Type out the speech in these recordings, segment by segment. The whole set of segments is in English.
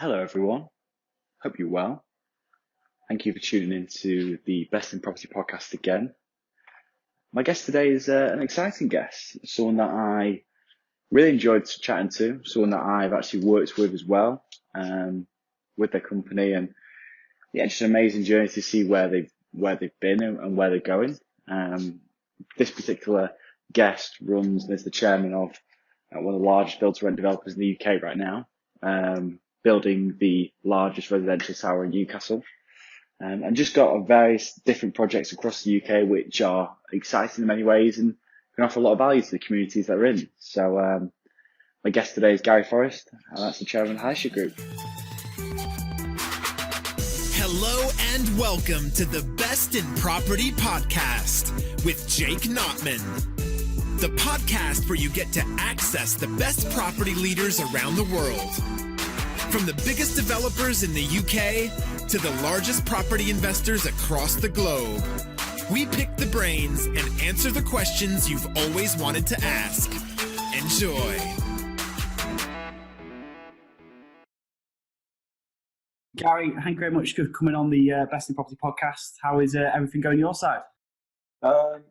Hello, everyone. Hope you're well. Thank you for tuning in to the Best in Property podcast again. My guest today is an exciting guest, someone that I really enjoyed chatting to, someone that I've actually worked with as well, with their company, and yeah, just an amazing journey to see where they've been and where they're going. This particular guest runs and is the chairman of one of the largest build-to-rent developers in the UK right now. Building the largest residential tower in Newcastle, and just got various different projects across the UK which are exciting in many ways and can offer a lot of value to the communities that are in. So my guest today is Gary Forrest, and that's the chairman of Hadrians Group. Hello and welcome to the Best in Property podcast with Jake Notman. The podcast where you get to access the best property leaders around the world. From the biggest developers in the UK to the largest property investors across the globe, we pick the brains and answer the questions you've always wanted to ask. Enjoy. Gary, thank you very much for coming on the Best in Property podcast. How is everything going your side? Well,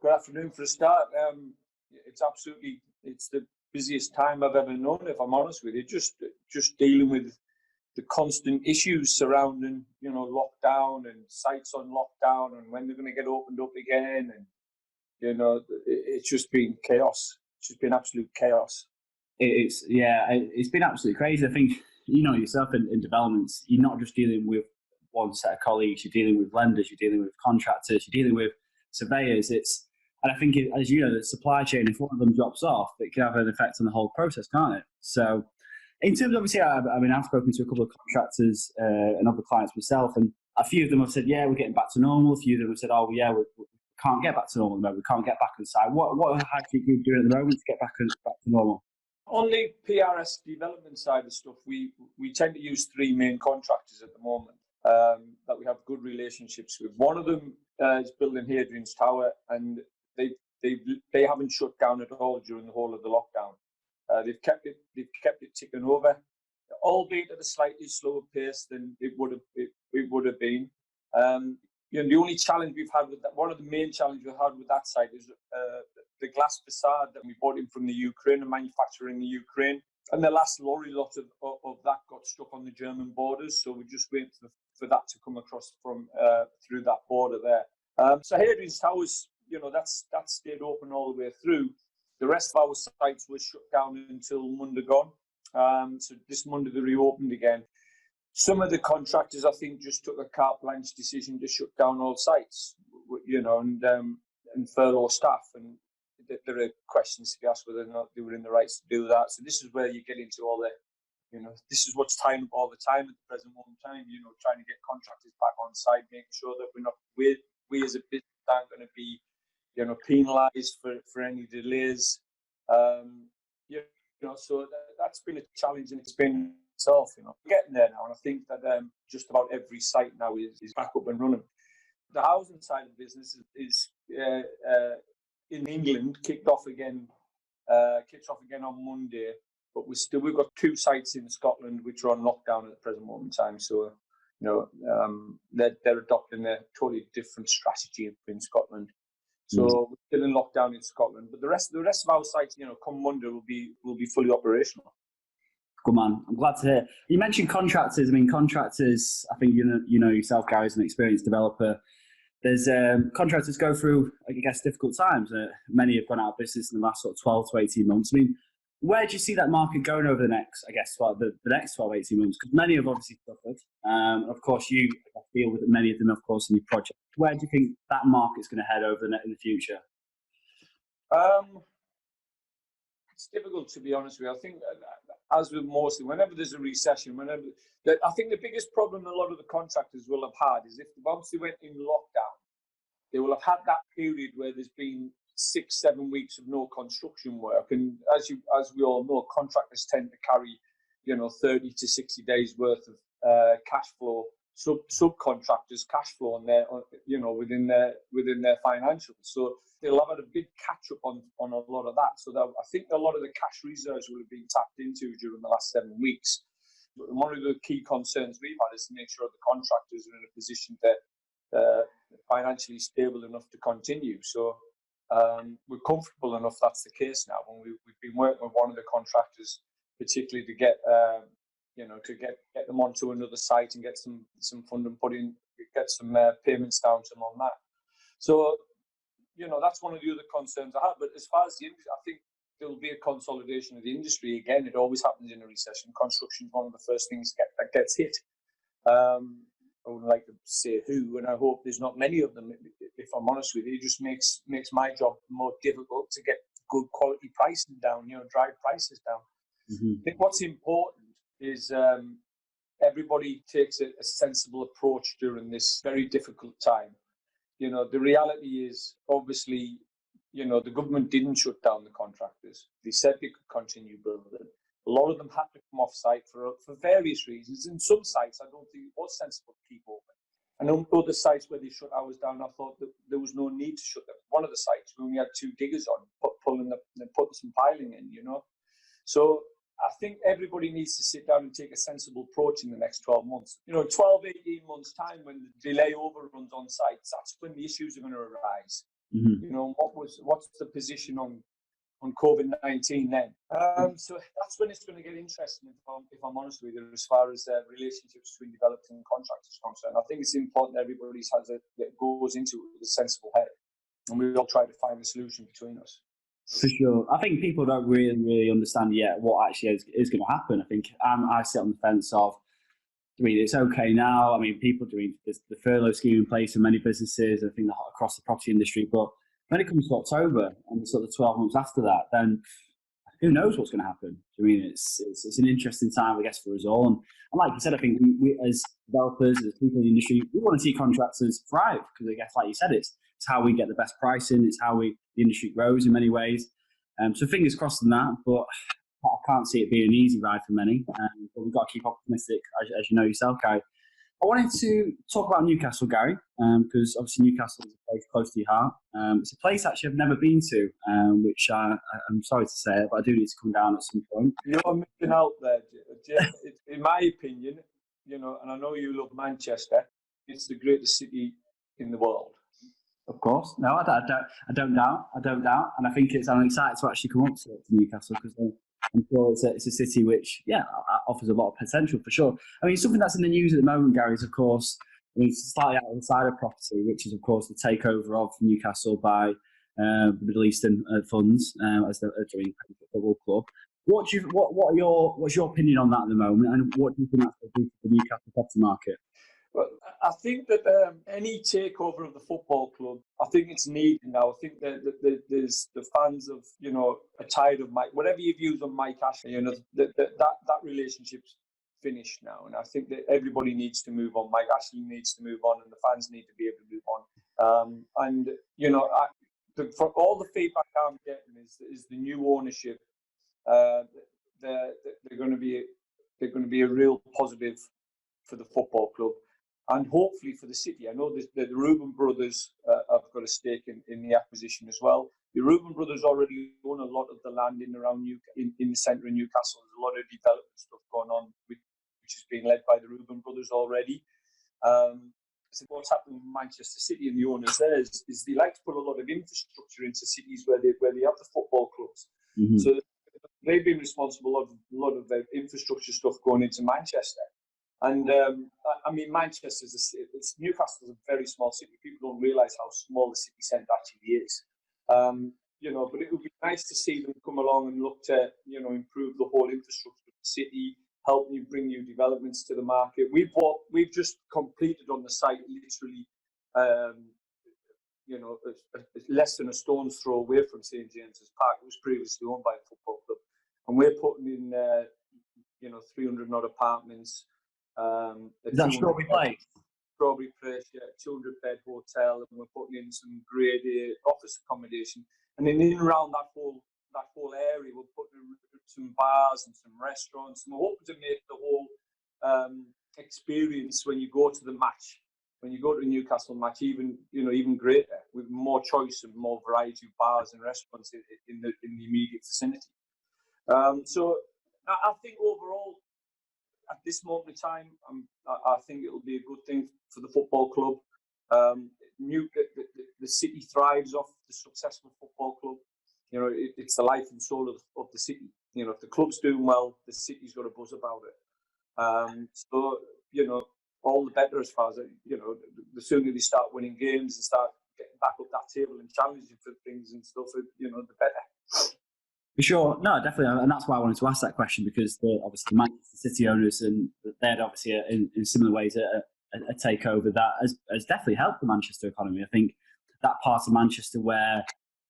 good afternoon for a start. It's the busiest time I've ever known, if I'm honest with you. Just dealing with the constant issues surrounding, lockdown and sites on lockdown and when they're going to get opened up again. And, it's just been chaos. It's just been absolute chaos. It's been absolutely crazy. I think, yourself in developments, you're not just dealing with one set of colleagues, you're dealing with lenders, you're dealing with contractors, you're dealing with surveyors. And I think, as you know, the supply chain, if one of them drops off, it can have an effect on the whole process, can't it? So in terms of, obviously, I've spoken to a couple of contractors and other clients myself, and a few of them have said, yeah, we're getting back to normal. A few of them have said, oh, yeah, we can't get back to normal. We can't get back on site. What are Hadrians Group doing at the moment to get back to normal? On the PRS development side of stuff, we tend to use three main contractors at the moment that we have good relationships with. One of them is building Hadrians Tower, and they haven't shut down at all during the whole of the lockdown. They've kept it ticking over, albeit at a slightly slower pace than it would have been. The only challenge we've had with that, one of the main challenges we've had with that site is the glass facade that we bought in from the Ukraine and manufactured in the Ukraine. And the last lorry lot of that got stuck on the German borders, so we're just waiting for that to come across from through that border there. So Hadrians Towers, that stayed open all the way through. The rest of our sites were shut down until Monday gone. So this Monday they reopened again. Some of the contractors, I think, just took a carte blanche decision to shut down all sites, and furlough staff. And there are questions to be asked whether or not they were in the rights to do that. So this is where you get into all the, this is what's tying up all the time at the present moment in time. Trying to get contractors back on site, making sure that we as a business aren't going to be penalised for any delays. So that's been a challenge, and it's been itself. We're getting there now, and I think that just about every site now is back up and running. The housing side of the business is in England kicks off again on Monday, but we've got two sites in Scotland which are on lockdown at the present moment in time. So they're adopting a totally different strategy in Scotland. So we're still in lockdown in Scotland, but the rest of our sites, come Monday will be fully operational. Good man. I'm glad to hear. You mentioned contractors. Contractors, I think you know yourself, Gary, as an experienced developer. There's contractors go through, I guess, difficult times. Many have gone out of business in the last sort of 12 to 18 months. Where do you see that market going over the next, the next 12, 18 months? Because many have obviously suffered. Of course, you deal with many of them, of course, in your project. Where do you think that market's going to head over in the future? It's difficult, to be honest with you. I think, as with mostly, whenever there's a recession, I think the biggest problem a lot of the contractors will have had is if once they went in lockdown, they will have had that period where there's been 6-7 weeks of no construction work, and as we all know, contractors tend to carry 30 to 60 days worth of cash flow, subcontractors cash flow on their within their financials. So they'll have had a big catch up on a lot of that. So I think a lot of the cash reserves will have been tapped into during the last 7 weeks. one of the key concerns we've had is to make sure the contractors are in a position that financially stable enough to continue. So we're comfortable enough that's the case now. When we've been working with one of the contractors, particularly to get to get them onto another site and get some funding put in, get some payments down to them on that. So that's one of the other concerns I have. But as far as the industry, I think there will be a consolidation of the industry again. It always happens in a recession. Construction is one of the first things that gets hit. I wouldn't like to say who, and I hope there's not many of them. If I'm honest with you, it just makes my job more difficult to get good quality pricing down. Drive prices down. Mm-hmm. I think what's important is everybody takes a sensible approach during this very difficult time. The reality is, obviously, the government didn't shut down the contractors. They said they could continue building. A lot of them had to come off site for various reasons. In some sites, I don't think it was sensible to keep open. And on other sites where they shut hours down, I thought that there was no need to shut them. One of the sites, we only had 2 diggers on, putting some piling in, So I think everybody needs to sit down and take a sensible approach in the next 12 months. 12, 18 months' time, when the delay overruns on sites, that's when the issues are going to arise. Mm-hmm. What's the position on COVID-19 then? So that's when it's going to get interesting, if I'm honest with you, as far as relationships between developers and contractors are concerned. I think it's important that everybody goes into it with a sensible head, and we all try to find a solution between us. For sure. I think people don't really understand yet what actually is going to happen. I think I sit on the fence of, it's okay now. I mean, people doing the furlough scheme in place in many businesses, I think across the property industry, but when it comes to October and sort of 12 months after that, then who knows what's going to happen? I mean, it's an interesting time, I guess, for us all. And like you said, I think we as developers, as people in the industry, we want to see contractors thrive because I guess, like you said, it's how we get the best pricing. It's how the industry grows in many ways. So fingers crossed on that, but I can't see it being an easy ride for many. But we've got to keep optimistic, as you know yourself, Gary. I wanted to talk about Newcastle, Gary, because obviously Newcastle is a place close to your heart. It's a place actually I've never been to, which I'm sorry to say, but I do need to come down at some point. You're missing out there, Jim. In my opinion, and I know you love Manchester, it's the greatest city in the world. Of course. No, I don't doubt. And I think I'm excited to actually come up to Newcastle because I'm sure it's a city which, offers a lot of potential for sure. I mean, something that's in the news at the moment, Gary, is, of course, it's slightly outside of property, which is, of course, the takeover of Newcastle by the Middle Eastern funds as they're doing the football club. What's your opinion on that at the moment, and what do you think that's going to do for the Newcastle property market? Well, I think that any takeover of the football club, I think it's needed now. I think that there's the fans of, are tired of Mike. Whatever your views on Mike Ashley, that relationship's finished now. And I think that everybody needs to move on. Mike Ashley needs to move on, and the fans need to be able to move on. For all the feedback I'm getting is the new ownership. They're going to be a real positive for the football club. And hopefully for the city. I know the Reuben brothers have got a stake in the acquisition as well. The Reuben brothers already own a lot of the land in the centre of Newcastle. There's a lot of development stuff going on, which is being led by the Reuben brothers already. So what's happening in Manchester City and the owners there is they like to put a lot of infrastructure into cities where they have the football clubs. Mm-hmm. So they've been responsible for a lot of their infrastructure stuff going into Manchester. And I mean, Manchester Newcastle is a very small city. People don't realise how small the city centre actually is. But it would be nice to see them come along and look to, improve the whole infrastructure of the city, help you bring new developments to the market. We've just completed on the site, literally, less than a stone's throw away from St James's Park. It was previously owned by a football club, and we're putting in, 300 odd apartments. Is that Strawberry Place? Strawberry Place, 200-bed hotel, and we're putting in some grade A office accommodation. And then in and around that whole area, we're putting in some bars and some restaurants. And we're hoping to make the whole experience when you go to the match, when you go to a Newcastle match, even greater, with more choice and more variety of bars and restaurants in the immediate vicinity. So I think overall, at this moment in time, I think it'll be a good thing for the football club. The city thrives off the successful football club. You know, it's the life and soul of the city. You know, if the club's doing well, the city's got a buzz about it. So, you know, all the better as far as, you know, the sooner they start winning games and start getting back up that table and challenging for things and stuff, you know, the better. For sure. No, definitely. And that's why I wanted to ask that question, because obviously the Manchester City owners, and they had obviously in similar ways a takeover that has definitely helped the Manchester economy. I think that part of Manchester where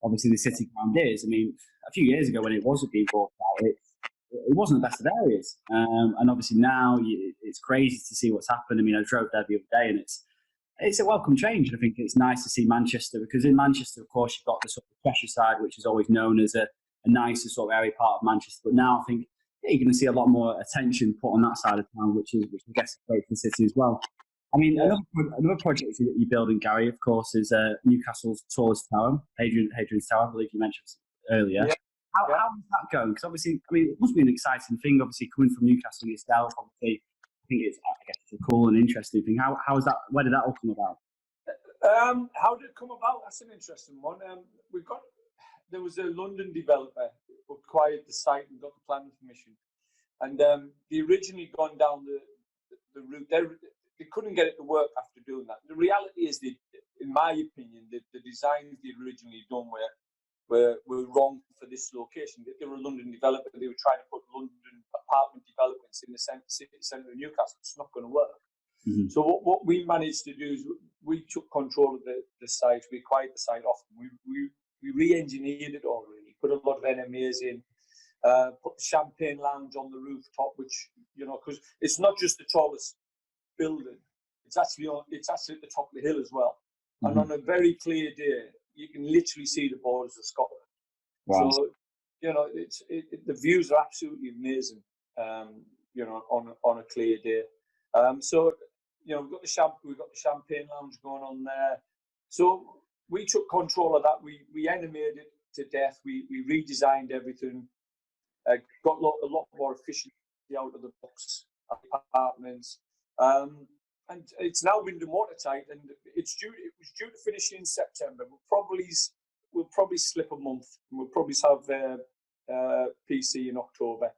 obviously the City ground is, I mean, a few years ago when it wasn't being bought out, it wasn't the best of areas. And obviously now it's crazy to see what's happened. I mean, I drove there the other day, and it's a welcome change. And I think it's nice to see Manchester, because in Manchester, of course, you've got the sort of Cheshire side, which is always known as a nicer sort of area part of Manchester. But now I think you're going to see a lot more attention put on that side of town, which I guess is great for the city as well. I mean, another project that you're building, Gary, of course, is Newcastle's tallest tower, Hadrian's Tower, I believe you mentioned earlier. Yeah. How is that going? Because obviously, I mean, it must be an exciting thing, obviously, coming from Newcastle yourself. Obviously, I think it's a cool and interesting thing. How is that? Where did that all come about? How did it come about? That's an interesting one. There was a London developer who acquired the site and got the planning permission, and they originally gone down the route. They couldn't get it to work after doing that. The reality is, in my opinion, the designs they'd originally done were wrong for this location. They were a London developer. They were trying to put London apartment developments in the city centre of Newcastle. It's not going to work. Mm-hmm. So what we managed to do is we took control of the site. We acquired the site off them. We re-engineered it all, really. Put a lot of NMAs in. Put the champagne lounge on the rooftop, which, you know, because it's not just the tallest building. It's actually at the top of the hill as well. Mm-hmm. And on a very clear day, you can literally see the borders of Scotland. Wow. So, you know, the views are absolutely amazing. You know, on a clear day. So, you know, we've got the champagne lounge going on there. So we took control of that. We animated it to death. We redesigned everything. Got a lot more efficiency out of the box apartments. And it's now been watertight, and it was due to finish in September. We'll probably slip a month. We'll probably have PC in October.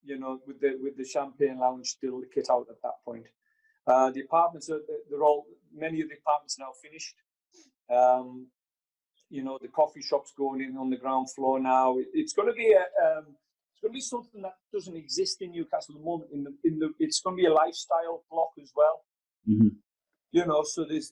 You know, with the champagne lounge still the kit out at that point. The apartments many of the apartments are now finished. You know, the coffee shop's going in on the ground floor now. It's going to be something that doesn't exist in Newcastle at the moment. It's going to be a lifestyle block as well. Mm-hmm. You know, so there's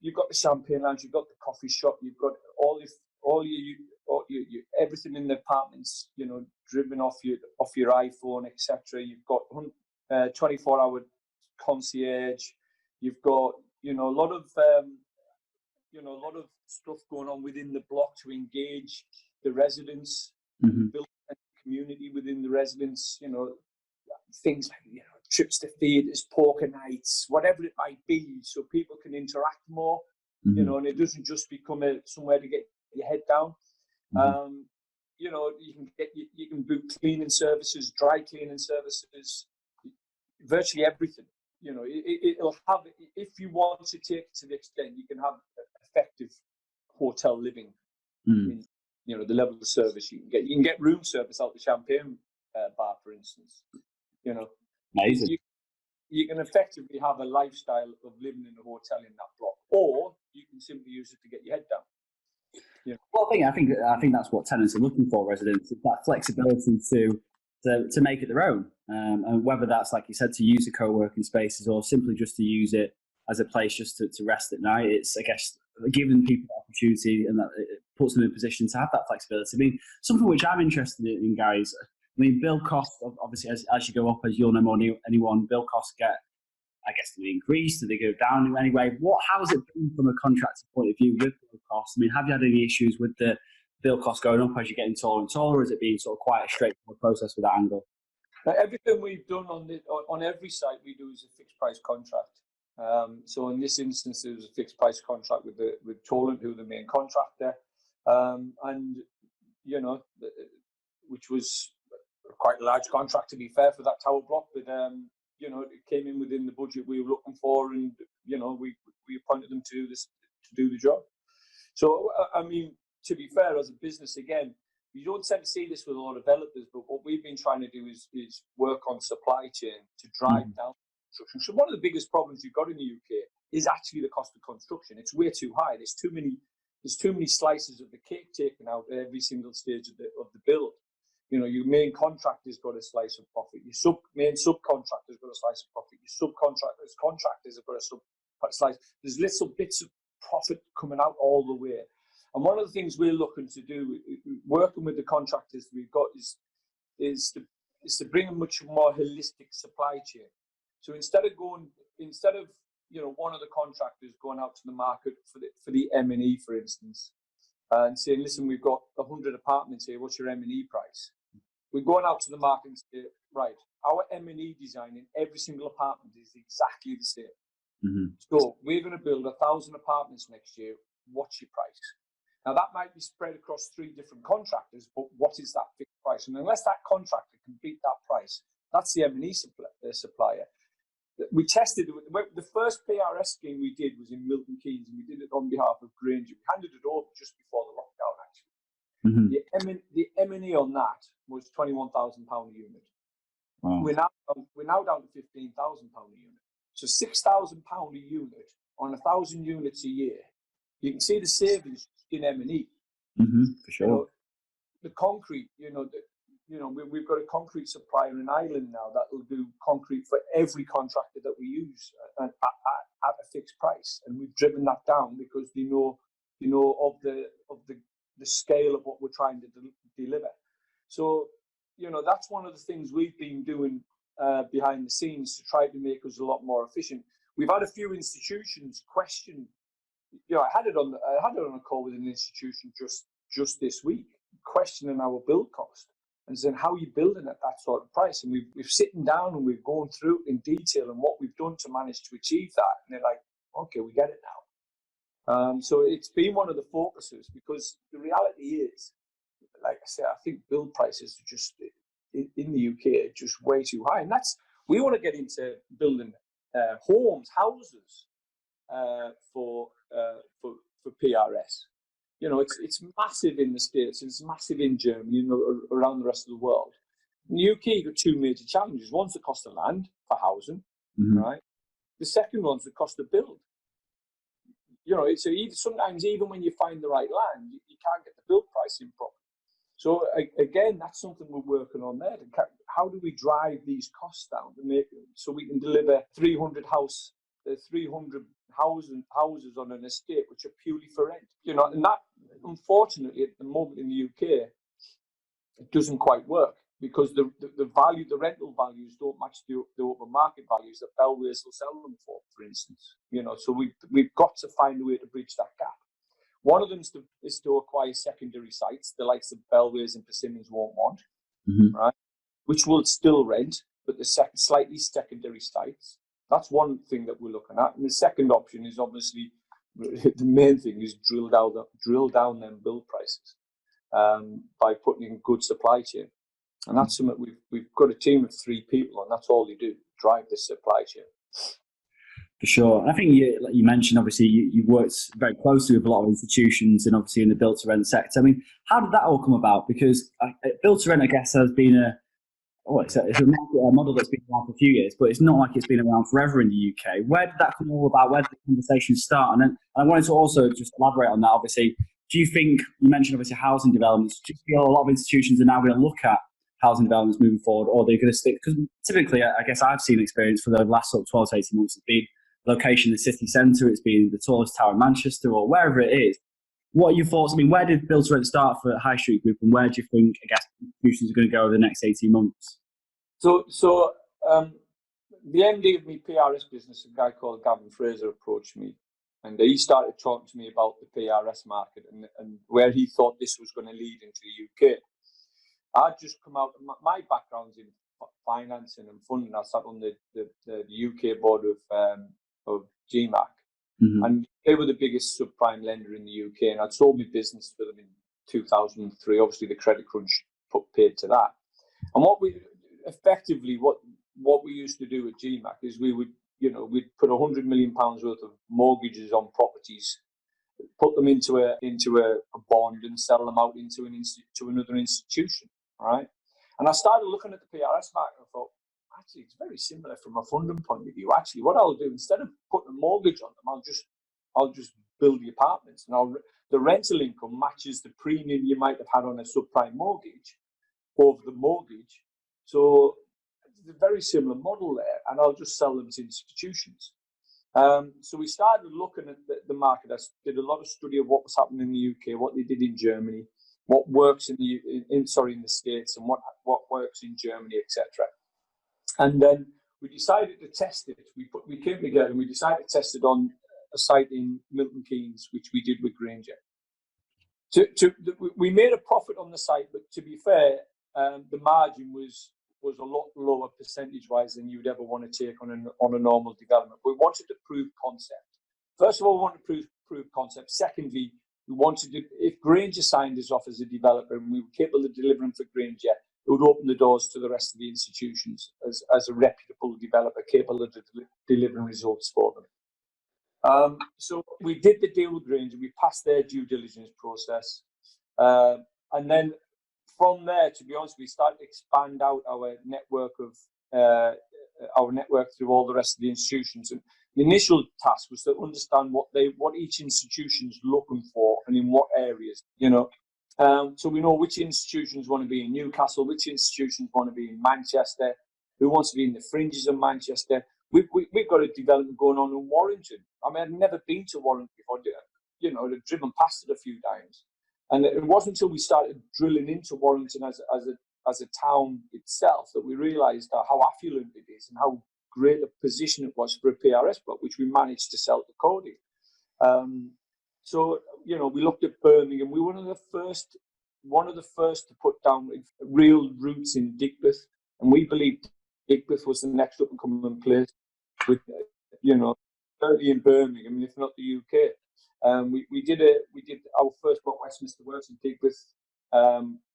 you've got the champagne lounge, you've got the coffee shop, you've got all your everything in the apartments. You know, driven off your iPhone, etc. You've got 24-hour concierge. You've got a lot of stuff going on within the block to engage the residents, mm-hmm. build a community within the residents. You know, things like trips to theatres, poker nights, whatever it might be, so people can interact more. Mm-hmm. You know, and it doesn't just become somewhere to get your head down. Mm-hmm. You know, you can book cleaning services, dry cleaning services, virtually everything. You know, it'll have, if you want to take it to the extent, you can have effective hotel living. In, you know, the level of service you can get. You can get room service out the champagne bar, for instance. You know, amazing. You can effectively have a lifestyle of living in a hotel in that block, or you can simply use it to get your head down. Yeah. Well, I think that's what tenants are looking for. Residents, is that flexibility to make it their own, and whether that's, like you said, to use the co-working spaces or simply just to use it as a place just to rest at night. It's, I guess, giving people the opportunity, and that it puts them in a position to have that flexibility. I mean, something which I'm interested in, guys. I mean, build costs, obviously, as you go up, as you'll know more than anyone, build costs get, I guess, do they increase? Do they go down in any way? How has it been from a contractor point of view with build costs? I mean, have you had any issues with the build costs going up as you're getting taller and taller, or is it being sort of quite a straightforward process with that angle? Everything we've done on every site we do is a fixed price contract. So in this instance, there was a fixed price contract with Toland, who are the main contractor, and you know, which was quite a large contract, to be fair, for that tower block, but you know, it came in within the budget we were looking for, and you know, we appointed them to do this, to do the job. So I mean, to be fair, as a business, again, you don't tend to see this with a lot of developers, but what we've been trying to do is work on supply chain to drive down construction. So one of the biggest problems you've got in the UK is actually the cost of construction. It's way too high. There's too many slices of the cake taken out at every single stage of the build. You know, your main contractor's got a slice of profit. Your main subcontractor's got a slice of profit. Your contractors have got a slice. There's little bits of profit coming out all the way. And one of the things we're looking to do, working with the contractors we've got, is to bring a much more holistic supply chain. So instead of you know, one of the contractors going out to the market for the M&E, for instance, and saying, listen, we've got 100 apartments here, what's your M&E price? We're going out to the market and say, right, our M&E design in every single apartment is exactly the same. Mm-hmm. So we're going to build 1,000 apartments next year. What's your price? Now, that might be spread across 3 different contractors, but what is that fixed price? And unless that contractor can beat that price, that's the M&E supplier. We tested the first PRS scheme we did was in Milton Keynes, and we did it on behalf of Granger. We handed it over just before the lockdown, actually. Mm-hmm. The M&E on that was £21,000 a unit. Wow. We're now down to £15,000 a unit. So £6,000 a unit on 1,000 units a year. You can see the savings in M&E. Mm-hmm, for sure. You know, the concrete, we've got a concrete supplier in Ireland now that will do concrete for every contractor that we use at a fixed price, and we've driven that down because they know of the scale of what we're trying to deliver. So, you know, that's one of the things we've been doing behind the scenes to try to make us a lot more efficient. We've had a few institutions question. You know, I had it on a call with an institution just this week, questioning our build cost and saying, how are you building at that sort of price? And we've sitting down and we've gone through in detail and what we've done to manage to achieve that. And they're like, okay, we get it now. So it's been one of the focuses, because the reality is, like I said, I think build prices are just in the UK are just way too high. And we want to get into building houses for PRS. You know, it's massive in the States, it's massive in Germany, you know, around the rest of the world. In the UK, you've got 2 major challenges. One's the cost of land for housing, right? The second one's the cost of build. You know, so sometimes even when you find the right land, you can't get the build pricing properly. So again, that's something we're working on there. How do we drive these costs down to make so we can deliver 300 houses on an estate which are purely for rent? You know, and that, unfortunately, at the moment in the UK, it doesn't quite work, because the rental values don't match the open market values that Bellways will sell them for instance. You know, so we've got to find a way to bridge that gap. One of them is to acquire secondary sites, the likes of Bellways and Persimmons won't want, right? Which will still rent, but the slightly secondary sites. That's one thing that we're looking at. And the second option is obviously, the main thing is drill down them build prices by putting in good supply chain. And that's something we've got a team of 3 people, and that's all they do, drive the supply chain. For sure. I think you mentioned, obviously, you worked very closely with a lot of institutions and obviously in the build-to-rent sector. I mean, how did that all come about? Because build-to-rent, I guess, has been it's a model that's been around for a few years, but it's not like it's been around forever in the UK. Where did that come all about? Where did the conversation start? And then I wanted to also just elaborate on that. Obviously, do you think, you mentioned obviously housing developments, do you feel a lot of institutions are now going to look at housing developments moving forward, or they're going to stick? Because typically, I guess I've seen experience for the last sort of 12 to 18 months, it's been location in the city centre, it's been the tallest tower in Manchester, or wherever it is. What are your thoughts? I mean, where did Build to Rent start for High Street Group, and where do you think, I guess, institutions are going to go over the next 18 months? So the MD of my PRS business, a guy called Gavin Fraser, approached me, and he started talking to me about the PRS market and where he thought this was going to lead into the UK. I'd just come out, my background's in financing and funding. I sat on the UK board of GMAC, and they were the biggest subprime lender in the UK, and I'd sold my business for them in 2003. Obviously, the credit crunch paid to that. And what we used to do at GMAC is we'd put £100 million worth of mortgages on properties, put them into a bond and sell them out to another institution, right? And I started looking at the PRS market and I thought, actually, it's very similar from a funding point of view. Actually, what I'll do, instead of putting a mortgage on them, I'll just build the apartments, and the rental income matches the premium you might have had on a subprime mortgage over the mortgage. So it's a very similar model there, and I'll just sell them to institutions. So we started looking at the market. I did a lot of study of what was happening in the UK, what they did in Germany, what works in the States, and what works in Germany, etc. And then we decided to test it. We came together and we decided to test it on a site in Milton Keynes, which we did with Granger. We made a profit on the site, but to be fair, the margin was a lot lower percentage-wise than you'd ever want to take on a normal development. We wanted to prove concept. First of all, we wanted to prove concept. Secondly, we wanted to, if Granger signed us off as a developer and we were capable of delivering for Granger, it would open the doors to the rest of the institutions as a reputable developer capable of delivering results for them. So we did the deal with Granger. We passed their due diligence process. And then from there, to be honest, we started to expand out our network through all the rest of the institutions. And the initial task was to understand what each institution's looking for and in what areas, so we know which institutions want to be in Newcastle, which institutions want to be in Manchester, who wants to be in the fringes of Manchester. We've got a development going on in Warrington. I mean, I'd never been to Warrington before. I'd driven past it a few times. And it wasn't until we started drilling into Warrington as a town itself that we realised how affluent it is and how great a position it was for a PRS block, which we managed to sell to Cody. So, we looked at Birmingham. We were one of the first to put down real roots in Digbeth, and we believed Digbeth was the next up and coming place with, certainly in Birmingham, if not the UK. We did our first block, Westminster Works, in Digbeth,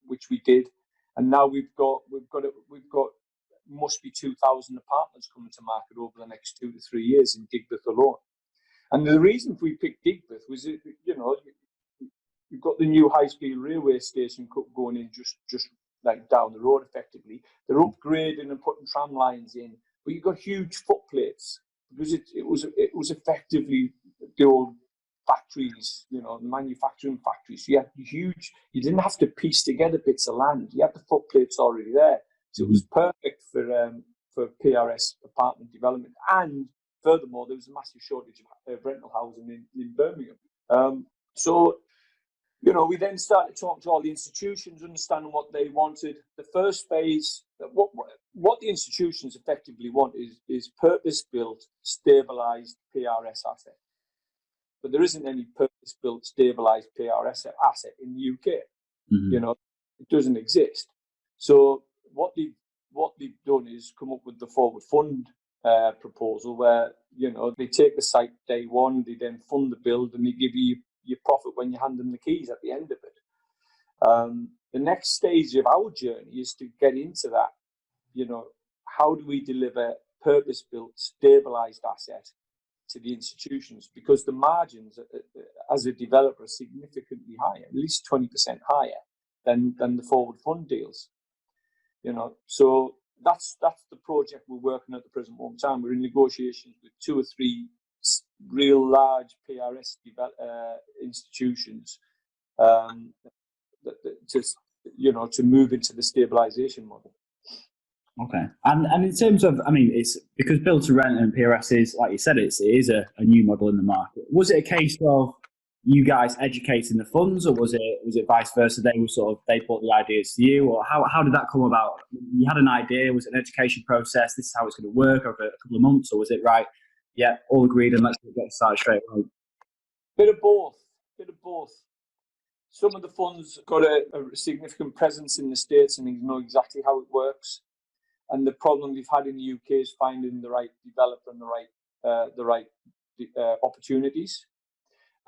which we did, and now we've got must be 2,000 apartments coming to market over the next 2 to 3 years in Digbeth alone. And the reason we picked Digbeth was, you've got the new high-speed railway station going in just like down the road, effectively. They're upgrading and putting tram lines in, but you've got huge footplates because it was effectively the old factories, the manufacturing factories. So you didn't have to piece together bits of land. You had the footplates already there. So it was perfect for PRS apartment development. And furthermore, there was a massive shortage of rental housing in Birmingham. So we then started talking to all the institutions, understanding what they wanted. The first phase, what the institutions effectively want is purpose-built, stabilised PRS asset. But there isn't any purpose-built, stabilised PRS asset in the UK. Mm-hmm. It doesn't exist. So what they've done is come up with the forward fund proposal where, they take the site day one, they then fund the build, and they give you your profit when you hand them the keys at the end of it. The next stage of our journey is to get into that, how do we deliver purpose-built, stabilised asset to the institutions? Because the margins as a developer are significantly higher, at least 20% higher than the forward fund deals. So that's the project we're working at the present moment in time. We're in negotiations with 2 or 3 real large PRS institutions to move into the stabilisation model. Okay, and in terms of, it's because build to rent and PRS is, like you said, it is a new model in the market. Was it a case of you guys educating the funds, or was it vice versa? They brought the ideas to you, or how did that come about? You had an idea, was it an education process? This is how it's going to work over a couple of months, or was it right? Yeah, all agreed, and let's get started straight away. Bit of both. Some of the funds got a significant presence in the States and know exactly how it works. And the problem we've had in the UK is finding the right developer and the right opportunities.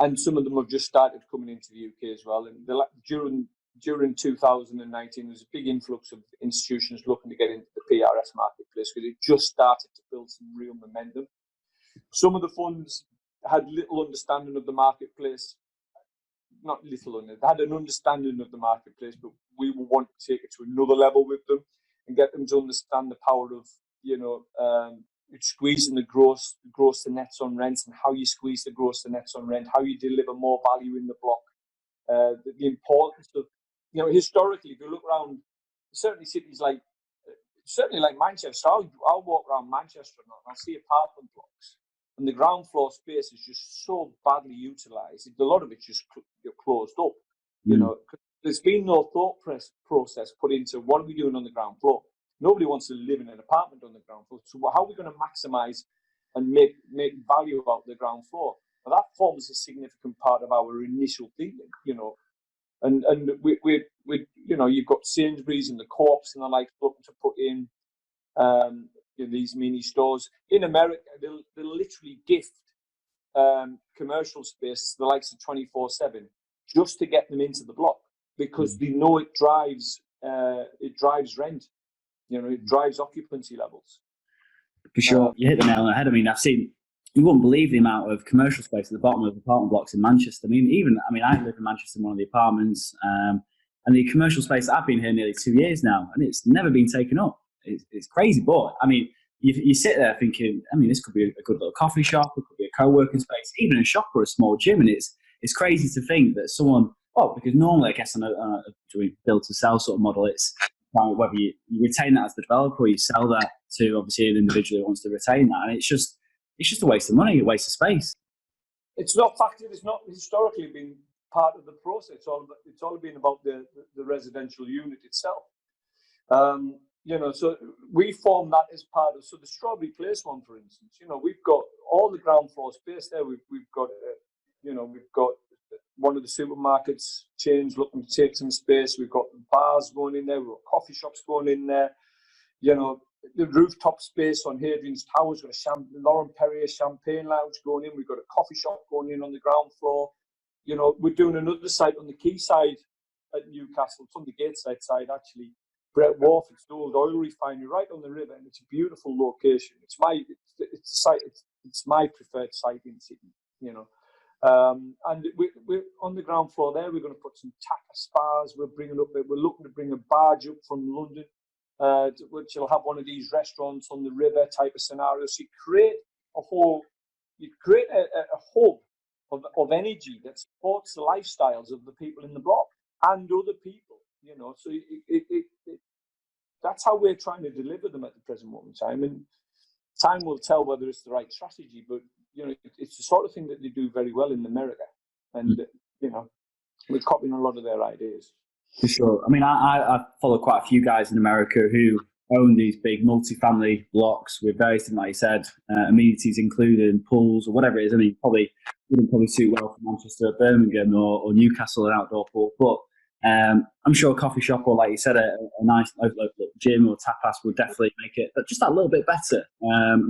And some of them have just started coming into the UK as well. And during during 2019, there was a big influx of institutions looking to get into the PRS marketplace because it just started to build some real momentum. Some of the funds had little understanding of the marketplace, not little, they had an understanding of the marketplace, but we will want to take it to another level with them and get them to understand the power of, squeezing the gross to nets on rents, and how you squeeze the gross to nets on rent, how you deliver more value in the block. The importance of, historically, if you look around, certainly cities like Manchester, I'll walk around Manchester and I'll see apartment blocks, and the ground floor space is just so badly utilised. A lot of it's just closed up. There's been no thought process put into what are we doing on the ground floor. Nobody wants to live in an apartment on the ground floor. So how are we going to maximise and make value out of the ground floor? Well, that forms a significant part of our initial thinking, And we you've got Sainsbury's and the Co-ops and the like looking to put in these mini stores. In America, they'll literally gift commercial space to the likes of 24/7 just to get them into the block, because they know it drives rent. It drives occupancy levels. For sure, you hit the nail on the head. I mean, you wouldn't believe the amount of commercial space at the bottom of apartment blocks in Manchester. I live in Manchester in one of the apartments, and the commercial space, I've been here nearly 2 years now, and it's never been taken up. It's crazy, but you sit there thinking, this could be a good little coffee shop, it could be a co-working space, even a shop or a small gym, and it's crazy to think that someone, because normally, I guess, on a build to sell sort of model, it's whether you retain that as the developer or you sell that to obviously an individual who wants to retain that, and it's just a waste of money, a waste of space. It's not factored. It's not historically been part of the process. It's all been about the residential unit itself. So we form that as part of. So the Strawberry Place one, for instance, we've got all the ground floor space there. We've got one of the supermarkets chains looking to take some space. We've got bars going in there. We've got coffee shops going in there. The rooftop space on Hadrians Tower. We've got a Lauren Perrier Champagne Lounge going in. We've got a coffee shop going in on the ground floor. We're doing another site on the quayside at Newcastle. It's on the Gateside side, actually. Brett Wharf, it's the old oil refinery right on the river, and it's a beautiful location. It's my preferred site in Sydney, and we're on the ground floor there. We're going to put some tapas spas. We're looking to bring a barge up from London, which will have one of these restaurants on the river type of scenario. So you create a hub of energy that supports the lifestyles of the people in the block and other people, So that's how we're trying to deliver them at the present moment in time. And time will tell whether it's the right strategy, but it's the sort of thing that they do very well in America, and we're copying a lot of their ideas. For sure. I follow quite a few guys in America who own these big multi-family blocks with various things, like you said, amenities included, pools or whatever it is. Probably wouldn't suit well for Manchester, Birmingham, or Newcastle, an outdoor pool. But I'm sure a coffee shop or, like you said, a nice local gym or tapas would definitely make it just that little bit better.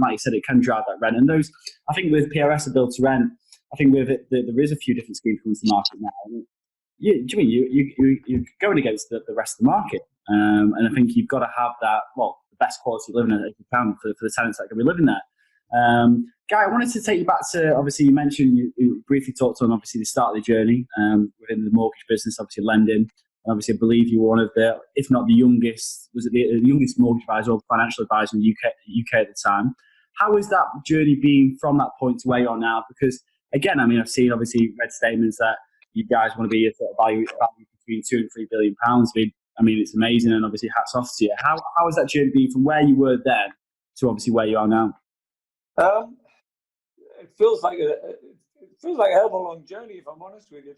Like you said, it can drive that rent. And those, I think, with PRS or build to rent, I think with it, there is a few different schemes coming to the market now. You're going against the rest of the market, and I think you've got to have that, the best quality living as you can for the tenants that are going to be living there. Guy, I wanted to take you back to, obviously, you mentioned, you briefly talked on, obviously, the start of the journey within the mortgage business, obviously lending. And obviously, I believe you were one of the, if not the youngest, was it the youngest mortgage advisor or financial advisor in the UK at the time. How has that journey been from that point to where you are now? Because, again, I've seen, obviously, read statements that you guys want to be a sort of value between £2 and £3 billion. It's amazing, and obviously hats off to you. How has that journey been from where you were then to obviously where you are now? It feels like a hell of a long journey, if I'm honest with you.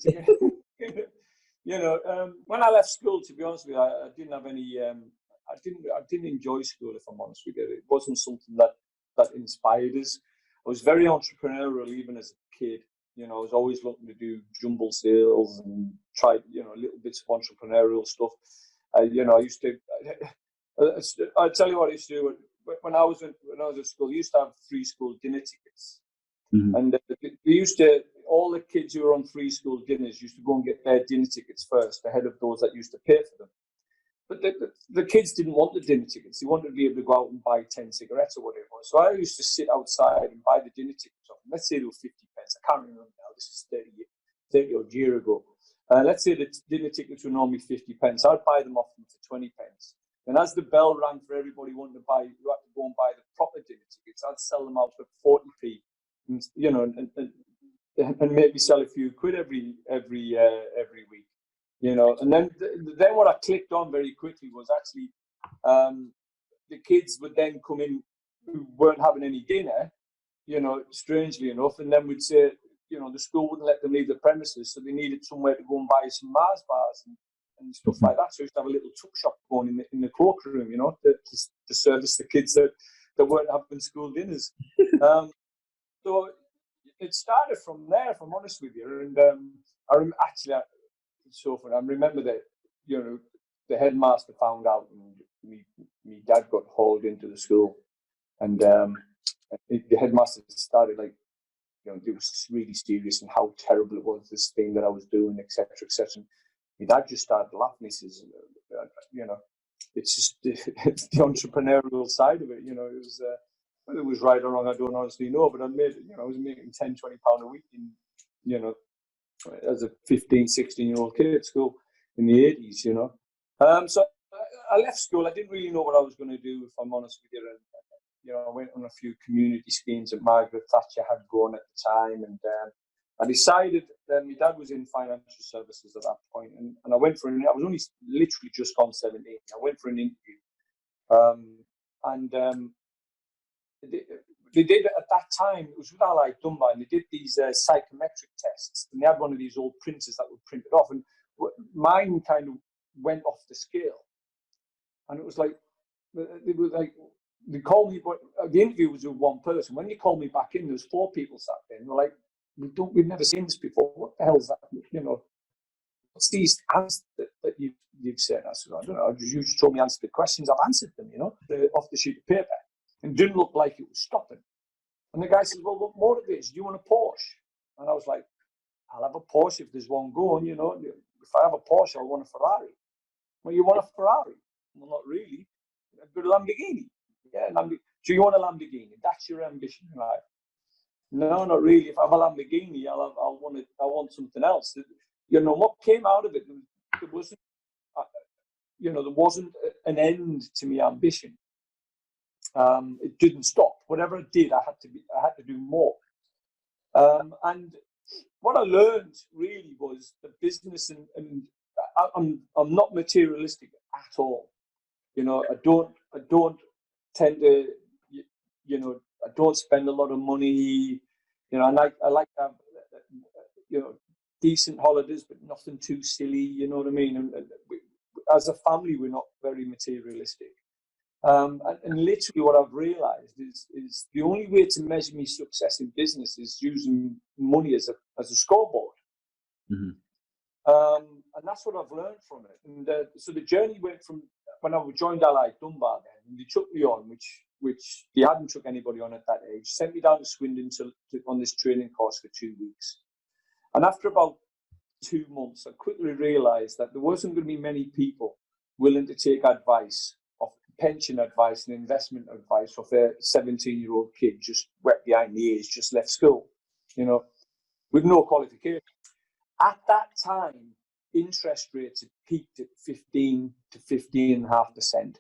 When I left school, to be honest with you, I didn't have any. I didn't enjoy school, if I'm honest with you. It wasn't something that inspired us. I was very entrepreneurial even as a kid. I was always looking to do jumble sales and try, little bits of entrepreneurial stuff. I used to. I'll tell you what I used to do. When I was at school, I used to have free school dinner tickets, and we used to. all the kids who were on free school dinners used to go and get their dinner tickets first, ahead of those that used to pay for them. But the kids didn't want the dinner tickets. They wanted to be able to go out and buy 10 cigarettes or whatever. So I used to sit outside and buy the dinner tickets off them. Let's say they were 50 pence. I can't remember now. This is 30 odd year ago. Let's say the dinner tickets were normally 50 pence. I'd buy them off them for 20 pence. And as the bell rang for everybody wanting to buy, you had to go and buy the proper dinner tickets. I'd sell them out for 40p, and, you know, and maybe sell a few quid every week, you know. And then what I clicked on very quickly was actually the kids would then come in who weren't having any dinner, you know, strangely enough, and then we'd say, you know, the school wouldn't let them leave the premises, so they needed somewhere to go and buy some Mars bars and stuff like that. So we used to have a little tuck shop going in the cloakroom, you know, to service the kids that weren't having school dinners. So it started from there, if I'm honest with you. And it's so funny. I remember that, you know, the headmaster found out, and my dad got hauled into the school, and the headmaster started, like, you know, it was really serious and how terrible it was, this thing that I was doing, etc., etc. My dad just started laughing. He says, you know, it's just it's the entrepreneurial side of it. You know, it was whether it was right or wrong, I don't honestly know. But I was making £10, £20 a week in, you know, as a 15, 16-year-old kid at school in the 80s. You know, so I left school. I didn't really know what I was going to do, if I'm honest with you. And, you know, I went on a few community schemes that Margaret Thatcher had going at the time, and I decided that my dad was in financial services at that point, and I went for I was only literally just gone 17. I went for an interview, and they did at that time. It was with Allied Dunbar, and they did these psychometric tests, and they had one of these old printers that would print it off, and mine kind of went off the scale, and it was like they called me, but the interview was with one person. When they called me back in, there was 4 people sat there, and they were like, we've never seen this before. What the hell is that? You know, what's these answers that you've said? I said, I don't know. You just told me to answer the questions. I've answered them, you know, off the sheet of paper. And it didn't look like it was stopping. And the guy said, well, what motivates? Do you want a Porsche? And I was like, I'll have a Porsche if there's one going, you know. If I have a Porsche, I'll want a Ferrari. Well, you want a Ferrari? Well, not really. A good Lamborghini. Yeah, so you want a Lamborghini? That's your ambition in life? No, not really. If I have a Lamborghini, I'll want something else. You know, what came out of it, there wasn't, you know, there wasn't an end to my ambition. It didn't stop. Whatever I did, I had to do more. And what I learned really was the business, and I'm not materialistic at all. You know, I don't tend to, you know, I don't spend a lot of money. You know, I like to have, you know, decent holidays, but nothing too silly. You know what I mean? And as a family, we're not very materialistic. And literally, what I've realised is the only way to measure my success in business is using money as a scoreboard. Mm-hmm. And that's what I've learned from it. And so the journey went from when I joined Allied Dunbar, then, and they took me on, which they hadn't took anybody on at that age, sent me down to Swindon on this training course for 2 weeks. And after about 2 months, I quickly realised that there wasn't going to be many people willing to take advice, of pension advice and investment advice, of a 17-year-old kid just wet behind the ears, just left school, you know, with no qualification. At that time, interest rates had peaked at 15 to 15.5%.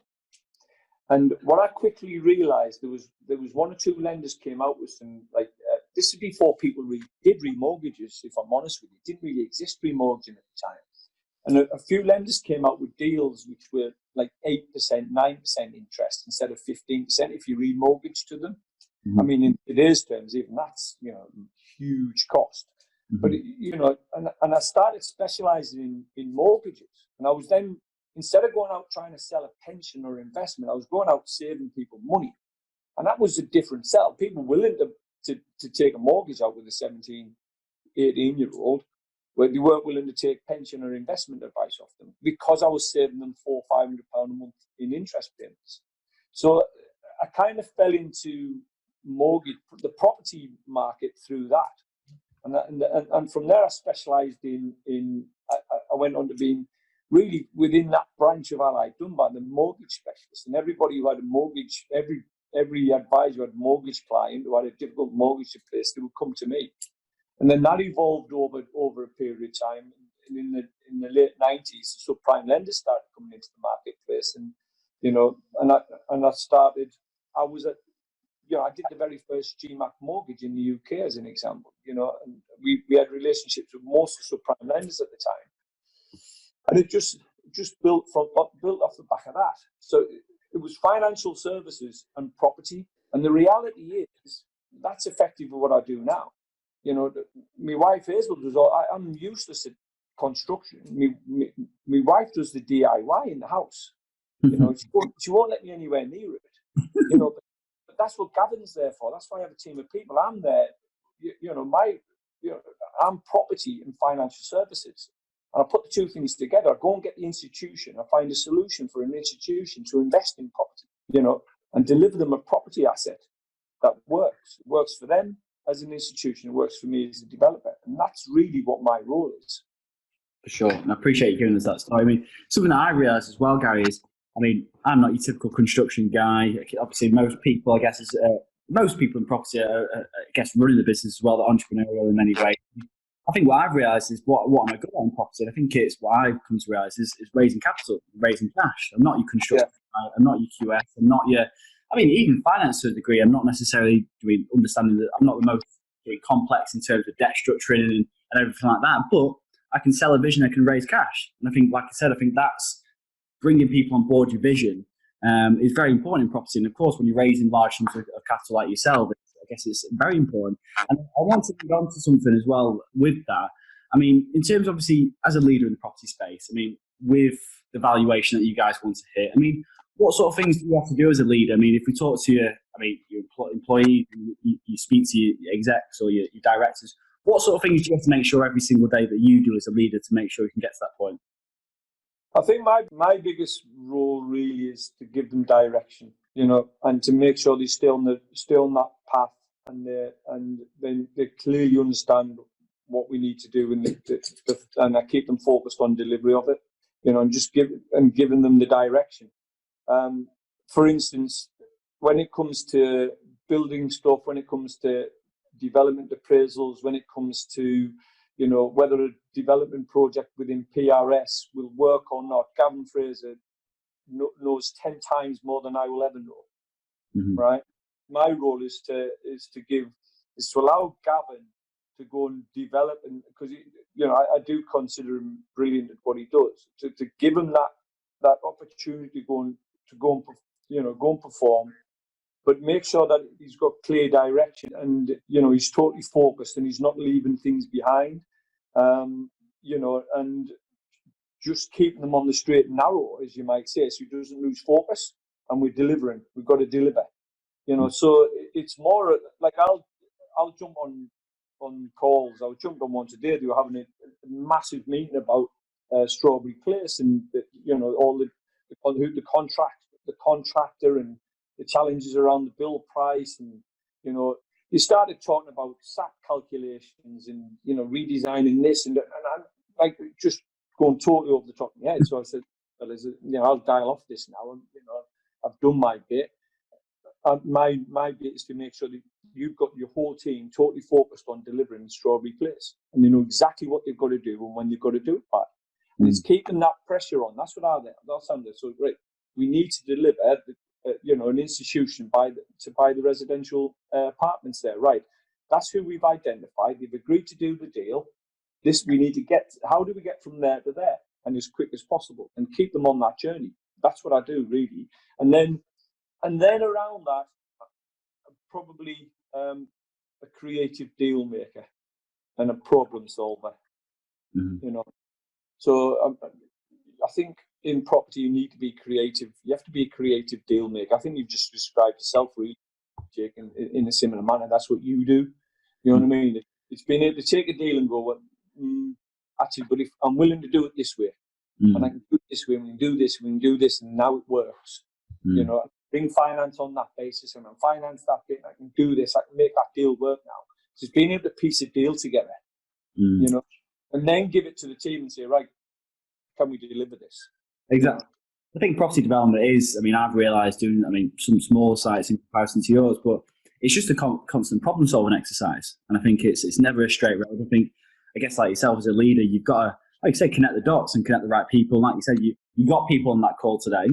And what I quickly realised, there was 1 or 2 lenders came out with some, like, this is before people did remortgages, if I'm honest with you. It didn't really exist remortgaging at the time. And a few lenders came out with deals which were like 8%, 9% interest instead of 15% if you remortgage to them. Mm-hmm. I mean, in today's terms, even that's, you know, huge cost. Mm-hmm. But, you know, and I started specialising in mortgages. And I was then, instead of going out trying to sell a pension or investment, I was going out saving people money. And that was a different sell. People willing to take a mortgage out with a 17, 18-year-old, where they weren't willing to take pension or investment advice off them because I was saving them £400, £500 a month in interest payments. So I kind of fell into the property market through that. And from there I specialised I went on to being really within that branch of Allied Dunbar, the mortgage specialist. And everybody who had a mortgage, every advisor who had a mortgage client who had a difficult mortgage to place, they would come to me. And then that evolved over a period of time. And in the late 90s, the subprime lenders started coming into the marketplace. And, I did the very first GMAC mortgage in the UK as an example, and we had relationships with most of the subprime lenders at the time. And it just built off the back of that. So it was financial services and property. And the reality is that's effectively what I do now. My wife Hazel does I'm useless at construction. My wife does the DIY in the house. She won't let me anywhere near it. But that's what Gavin's there for. That's why I have a team of people. I'm there. I'm property and financial services. And I put the two things together. I go and get the institution. I find a solution for an institution to invest in property, and deliver them a property asset that works. It works for them as an institution. It works for me as a developer. And that's really what my role is. For sure. And I appreciate you giving us that story. I mean, something that I realised as well, Gary, is, I'm not your typical construction guy. Obviously, most people, I guess, most people in property are, I guess, running the business as well, they're entrepreneurial in many ways. I think what I've realised is what am I good at in property? And I think it's what I've come to realise is raising capital, raising cash. I'm not your construction guy. I'm not your QS. I'm not your, even finance to a degree. I'm not necessarily understanding that I'm not the most complex in terms of debt structuring and everything like that. But I can sell a vision. I can raise cash. And I think, like I said, that's bringing people on board your vision is very important in property. And of course, when you're raising large sums of capital like yourself, I guess it's very important. And I want to get on to something as well with that. In terms of, obviously, as a leader in the property space, with the valuation that you guys want to hit, what sort of things do you have to do as a leader? If we talk to your employees, you speak to your execs or your directors, what sort of things do you have to make sure every single day that you do as a leader to make sure you can get to that point? I think my biggest role really is to give them direction, and to make sure they stay on that path, and they clearly understand what we need to do, and I keep them focused on delivery of it, and just giving them the direction. For instance, when it comes to building stuff, when it comes to development appraisals, when it comes to whether a development project within PRS will work or not, Gavin Fraser knows 10 times more than I will ever know. Mm-hmm. Right? My role is to allow Gavin to go and develop, and because I do consider him brilliant at what he does. To give him that opportunity to go and perform, but make sure that he's got clear direction, and he's totally focused, and he's not leaving things behind, and just keeping them on the straight and narrow, as you might say, so he doesn't lose focus. And we're delivering. We've got to deliver. So it's more like I'll jump on calls. I was jumped on one today. They were having a massive meeting about Strawberry Place, and all the contractor and the challenges around the build price, and you started talking about SAP calculations and redesigning this, and I'm like just going totally over the top of my head. So I said, well, I'll dial off this now, and I've done my bit. My bit is to make sure that you've got your whole team totally focused on delivering Strawberry Place, and they know exactly what they've got to do and when they've got to do it by. And it's keeping that pressure on. That's what that's under. So great. We need to deliver, an institution to buy the residential apartments there. Right. That's who we've identified. They've agreed to do the deal. We need to how do we get from there to there, and as quick as possible, and keep them on that journey. That's what I do really. And then around that, I'm probably a creative deal maker and a problem solver. Mm-hmm. So I think in property you need to be creative. You have to be a creative deal maker. I think you've just described yourself really, Jake, in a similar manner. That's what you do. You know what I mean? It's being able to take a deal and go, well, actually, but if I'm willing to do it this way, and I can do it this way, we can do this, and now it works. Bring finance on that basis, and I finance that bit, and I can do this. I can make that deal work now. Just being able to piece a deal together, you know, and then give it to the team and say, right, can we deliver this? Exactly. I think property development is, I mean, I've realised doing, I mean, some small sites in comparison to yours, but it's just a constant problem solving exercise. And I think it's never a straight road. I guess like yourself as a leader, you've got to, like you say, connect the dots and connect the right people. Like you said, you got people on that call today.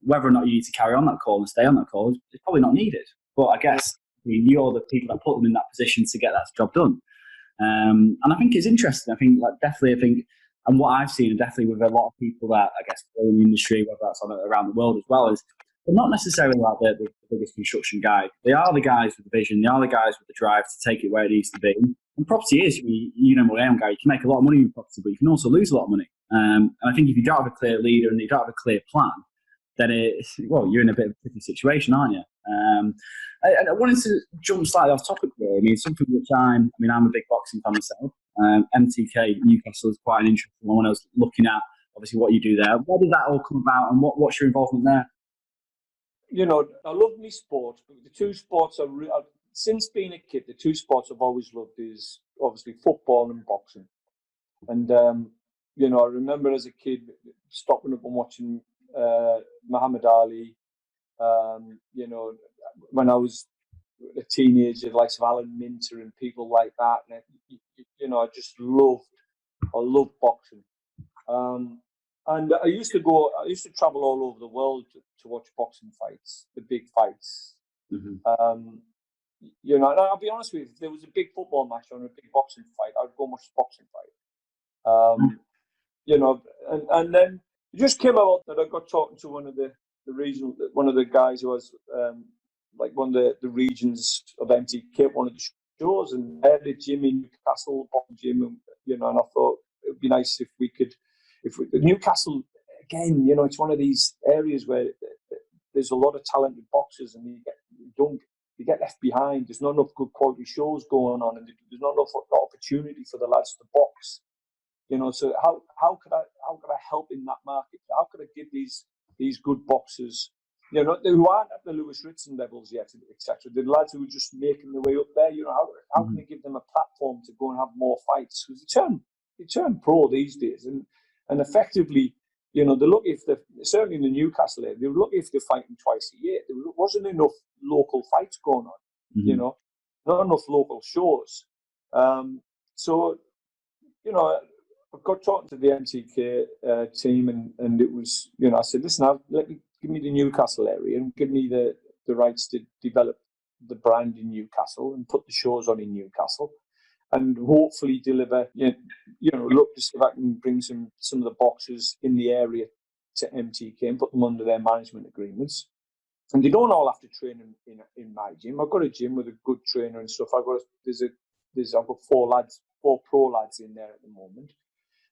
Whether or not you need to carry on that call and stay on that call is probably not needed. But I guess you're the people that put them in that position to get that job done. And I think it's interesting. I think and what I've seen, and definitely with a lot of people that I guess go in the industry, whether that's around the world as well, is they're not necessarily like the biggest construction guy. They are the guys with the vision. They are the guys with the drive to take it where it needs to be. And property is, you know, what I am, guy. You can make a lot of money in property, but you can also lose a lot of money. And I think if you don't have a clear leader and you don't have a clear plan, then you're in a bit of a tricky situation, aren't you? I wanted to jump slightly off topic there. I mean, something which I'm a big boxing fan myself. MTK Newcastle is quite an interesting one. When I was looking at obviously what you do there, where did that all come about, and what's your involvement there? You know, I love my sports, but the two sports since being a kid, the two sports I've always loved is obviously football and boxing. And you know, I remember as a kid stopping up and watching Muhammad Ali. You know, when I was a teenager, like Alan Minter and people like that. And you know, I loved boxing. And I used to travel all over the world to watch boxing fights, the big fights. Mm-hmm. You know, and I'll be honest with you, if there was a big football match or a big boxing fight, I'd go watch the boxing fight. You know, and then it just came out that I got talking to one of the guys who was like one of the regions of MTK, one of the shows, and I had a gym in Newcastle, boxing gym, and, you know, and I thought it would be nice if Newcastle, again, you know, it's one of these areas where there's a lot of talented boxers, and you get left behind. There's not enough good quality shows going on, and there's not enough opportunity for the lads to box. You know, so how could I help in that market? How could I give these good boxers, you know, who aren't at the Lewis Ritson levels yet, etc. The lads who are just making their way up there, you know, how can I give them a platform to go and have more fights? Because they turn pro these days, and effectively, you know, they're lucky if certainly in the Newcastle area, they were lucky if they're fighting twice a year. There wasn't enough local fights going on, you know, not enough local shows. So, you know, I got talking to the MTK team, and it was, you know, I said, listen, give me the Newcastle area and give me the rights to develop the brand in Newcastle and put the shows on in Newcastle, and hopefully deliver, you know, look to see if I can bring some of the boxers in the area to MTK and put them under their management agreements. And they don't all have to train in my gym. I've got a gym with a good trainer and stuff. I've got 4 pro lads in there at the moment.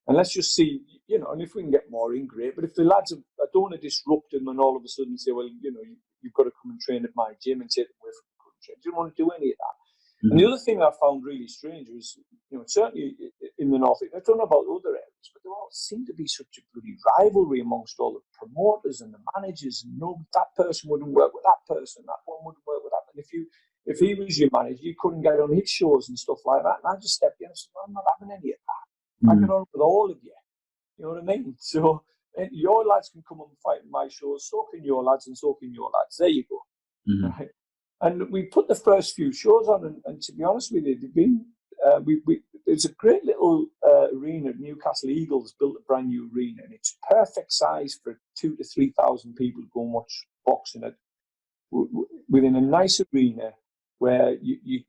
And let's just see, you know, and if we can get more in, great. But if the lads I don't want to disrupt them and all of a sudden say, well, you know, you've got to come and train at my gym and take them away from the country. I didn't want to do any of that. Mm-hmm. And the other thing I found really strange was, you know, certainly in the North, I don't know about other areas, but there all seemed to be such a bloody rivalry amongst all the promoters and the managers. And no, that person wouldn't work with that person, that one wouldn't work with that. And if he was your manager, you couldn't get on his shows and stuff like that. And I just stepped in and said, well, I'm not having any of that. I get on with all of you. You know what I mean? So your lads can come and fight in my shows, so can your lads, and so can your lads. There you go. Mm-hmm. Right? And we put the first few shows on, and to be honest with you, they've been. There's a great little arena. Newcastle Eagles built a brand new arena, and it's perfect size for 2,000 to 3,000 people to go and watch boxing at within a nice arena where you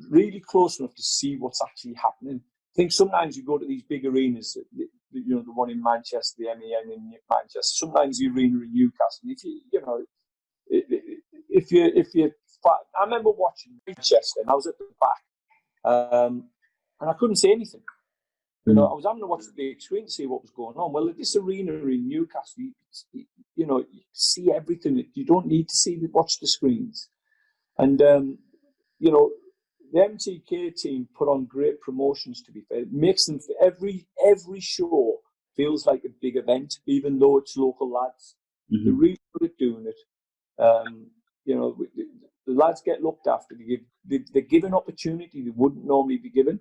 really close enough to see what's actually happening. I think sometimes you go to these big arenas, you know, the one in Manchester, the MEN in Manchester, sometimes the arena in Newcastle. If you, I remember watching Manchester, and I was at the back, and I couldn't say anything. You know, I was having to watch the big screen to see what was going on. Well, at this arena in Newcastle, you know, you see everything. You don't need to watch the screens, and you know. The MTK team put on great promotions, to be fair. It makes them, every show feels like a big event, even though it's local lads. Mm-hmm. They're really good at doing it. You know, the lads get looked after. They're given opportunity they wouldn't normally be given.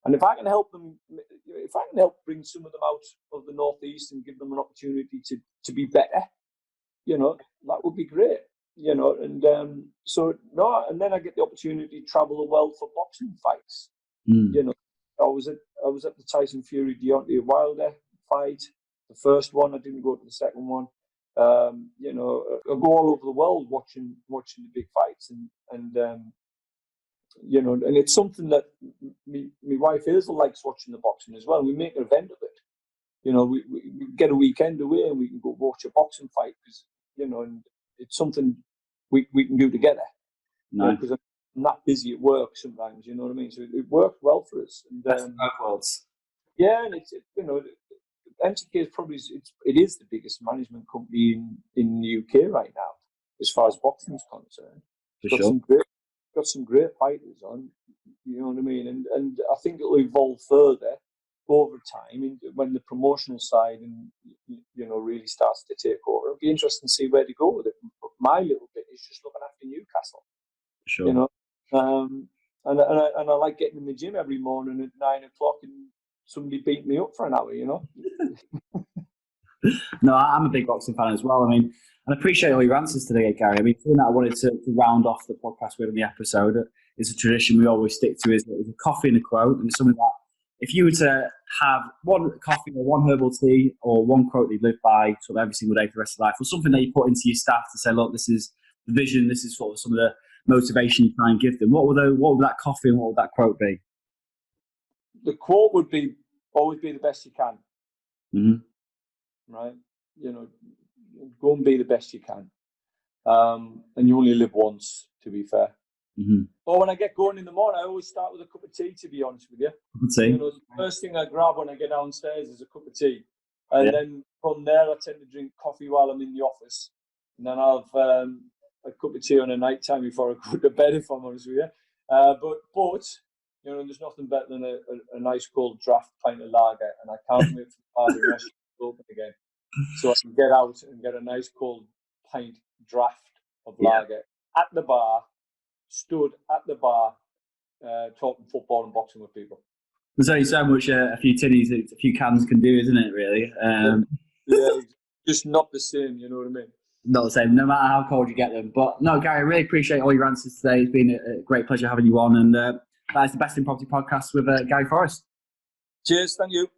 And if I can help bring some of them out of the Northeast and give them an opportunity to be better, that would be great. And and then I get the opportunity to travel the world for boxing fights. I was at the Tyson Fury Deontay Wilder fight, the first one. I didn't go to the second one. I go all over the world watching the big fights, and it's something that my wife Hazel likes watching the boxing as well. We make an event of it. We get a weekend away and we can go watch a boxing fight because and it's something we can do together. Nice. Because I'm not busy at work sometimes. You know what I mean? So it worked well for us. And yeah, and it's MTK is probably it is the biggest management company in the UK right now as far as boxing is concerned. Got some great fighters on, you know what I mean, and I think it'll evolve further over time when the promotional side really starts to take over. It'll be interesting to see where they go with it. But my little bit is just looking after Newcastle. Sure. And I like getting in the gym every morning at 9 o'clock and somebody beat me up for an hour. No, I'm a big boxing fan as well. I mean, and I appreciate all your answers today, Gary. I mean, something that I wanted to round off the podcast with in the episode is a tradition we always stick to is a coffee and a quote. And something that if you were to have one coffee or one herbal tea or one quote that you live by sort of every single day for the rest of life, or something that you put into your staff to say, look, this is the vision, this is sort of some of the motivation you try and give them, what would that coffee and what would that quote be? The quote would be always be the best you can. Mm-hmm. Right? Go and be the best you can. And you only live once, to be fair. Mm-hmm. Or when I get going in the morning, I always start with a cup of tea, to be honest with you. Cup of tea. The first thing I grab when I get downstairs is a cup of tea. And then from there, I tend to drink coffee while I'm in the office. And then I'll have a cup of tea on a night time before I go to bed, if I'm honest with you. But there's nothing better than a nice cold draft pint of lager, and I can't wait for the party restaurant to open again, so I can get out and get a nice cold pint draft of lager at the bar, stood at the bar, talking football and boxing with people. There's only so much a few tinnies, a few cans can do, isn't it, really? Just not the same, you know what I mean? Not the same, no matter how cold you get them. But no, Gary, I really appreciate all your answers today. It's been a great pleasure having you on. And that is the Best in Property podcast with Gary Forrest. Cheers, thank you.